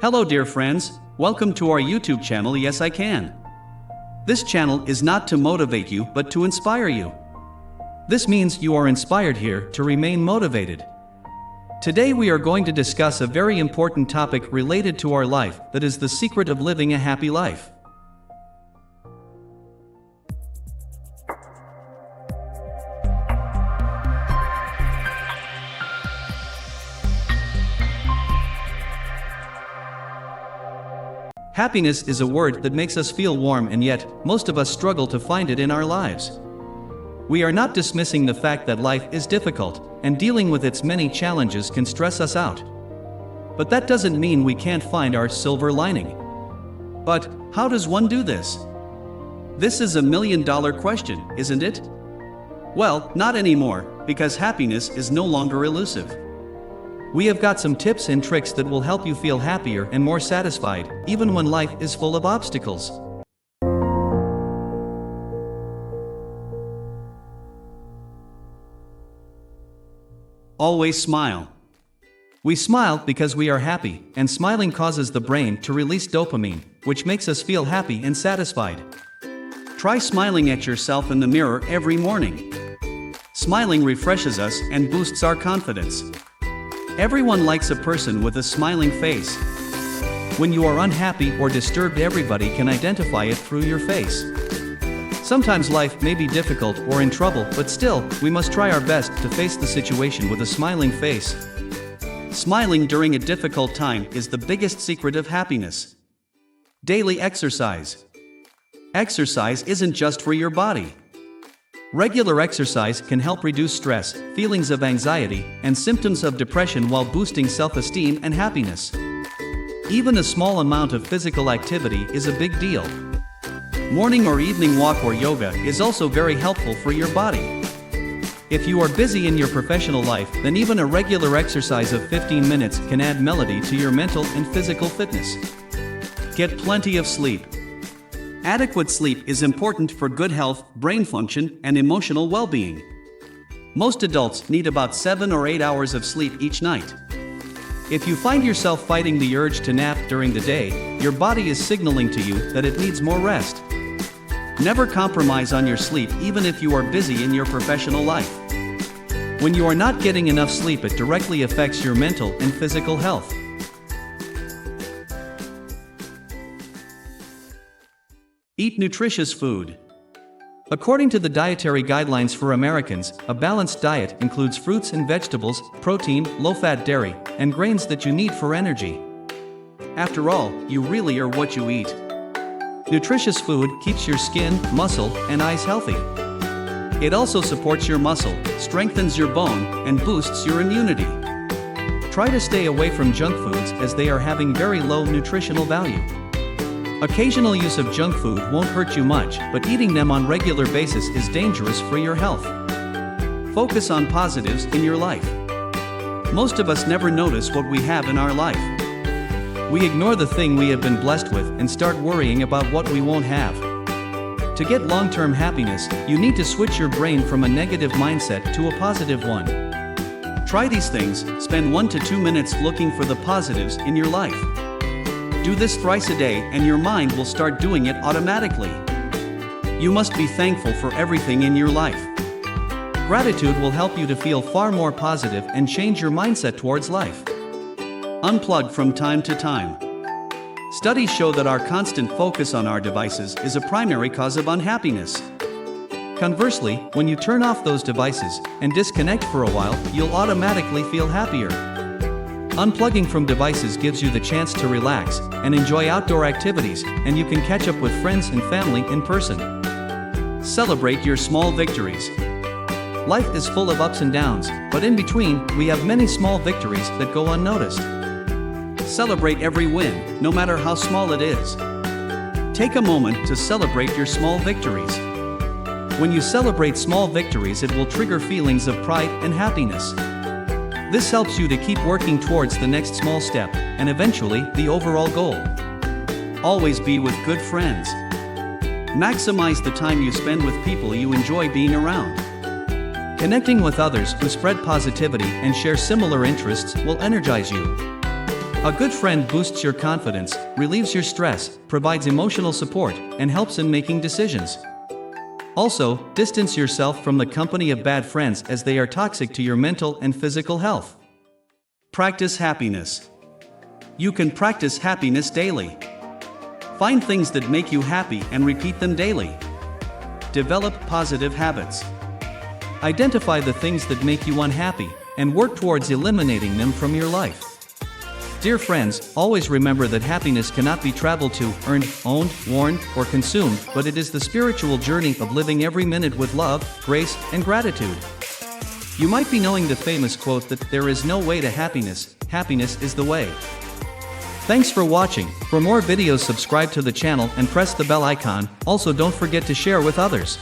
Hello dear friends, welcome to our YouTube channel Yes I Can. This channel is not to motivate you but to inspire you. This means you are inspired here to remain motivated. Today we are going to discuss a very important topic related to our life, that is the secret of living a happy life. Happiness is a word that makes us feel warm, and yet, most of us struggle to find it in our lives. We are not dismissing the fact that life is difficult, and dealing with its many challenges can stress us out. But that doesn't mean we can't find our silver lining. But, how does one do this? This is a million-dollar question, isn't it? Well, not anymore, because happiness is no longer elusive. We have got some tips and tricks that will help you feel happier and more satisfied, even when life is full of obstacles. Always smile. We smile because we are happy, and smiling causes the brain to release dopamine, which makes us feel happy and satisfied. Try smiling at yourself in the mirror every morning. Smiling refreshes us and boosts our confidence. Everyone likes a person with a smiling face. When you are unhappy or disturbed, everybody can identify it through your face. Sometimes life may be difficult or in trouble, but still, we must try our best to face the situation with a smiling face. Smiling during a difficult time is the biggest secret of happiness. Daily exercise. Exercise isn't just for your body. Regular exercise can help reduce stress, feelings of anxiety, and symptoms of depression while boosting self-esteem and happiness. Even a small amount of physical activity is a big deal. Morning or evening walk or yoga is also very helpful for your body. If you are busy in your professional life, then even a regular exercise of 15 minutes can add melody to your mental and physical fitness. Get plenty of sleep. Adequate sleep is important for good health, brain function, and emotional well-being. Most adults need about 7 or 8 hours of sleep each night. If you find yourself fighting the urge to nap during the day, your body is signaling to you that it needs more rest. Never compromise on your sleep, even if you are busy in your professional life. When you are not getting enough sleep, it directly affects your mental and physical health. Eat nutritious food. According to the dietary guidelines for Americans, a balanced diet includes fruits and vegetables, protein, low-fat dairy, and grains that you need for energy. After all, you really are what you eat. Nutritious food keeps your skin, muscle, and eyes healthy. It also supports your muscle, strengthens your bone, and boosts your immunity. Try to stay away from junk foods as they are having very low nutritional value. Occasional use of junk food won't hurt you much, but eating them on a regular basis is dangerous for your health. Focus on positives in your life. Most of us never notice what we have in our life. We ignore the thing we have been blessed with and start worrying about what we won't have. To get long-term happiness, you need to switch your brain from a negative mindset to a positive one. Try these things. Spend 1 to 2 minutes looking for the positives in your life. Do this thrice a day and your mind will start doing it automatically. You must be thankful for everything in your life. Gratitude will help you to feel far more positive and change your mindset towards life. Unplug from time to time. Studies show that our constant focus on our devices is a primary cause of unhappiness. Conversely, when you turn off those devices and disconnect for a while, you'll automatically feel happier. Unplugging from devices gives you the chance to relax and enjoy outdoor activities, and you can catch up with friends and family in person. Celebrate your small victories. Life is full of ups and downs, but in between, we have many small victories that go unnoticed. Celebrate every win, no matter how small it is. Take a moment to celebrate your small victories. When you celebrate small victories, it will trigger feelings of pride and happiness. This helps you to keep working towards the next small step, and eventually, the overall goal. Always be with good friends. Maximize the time you spend with people you enjoy being around. Connecting with others who spread positivity and share similar interests will energize you. A good friend boosts your confidence, relieves your stress, provides emotional support, and helps in making decisions. Also, distance yourself from the company of bad friends as they are toxic to your mental and physical health. Practice happiness. You can practice happiness daily. Find things that make you happy and repeat them daily. Develop positive habits. Identify the things that make you unhappy and work towards eliminating them from your life. Dear friends, always remember that happiness cannot be traveled to, earned, owned, worn, or consumed, but it is the spiritual journey of living every minute with love, grace, and gratitude. You might be knowing the famous quote that there is no way to happiness, happiness is the way. Thanks for watching. For more videos, subscribe to the channel and press the bell icon. Also, don't forget to share with others.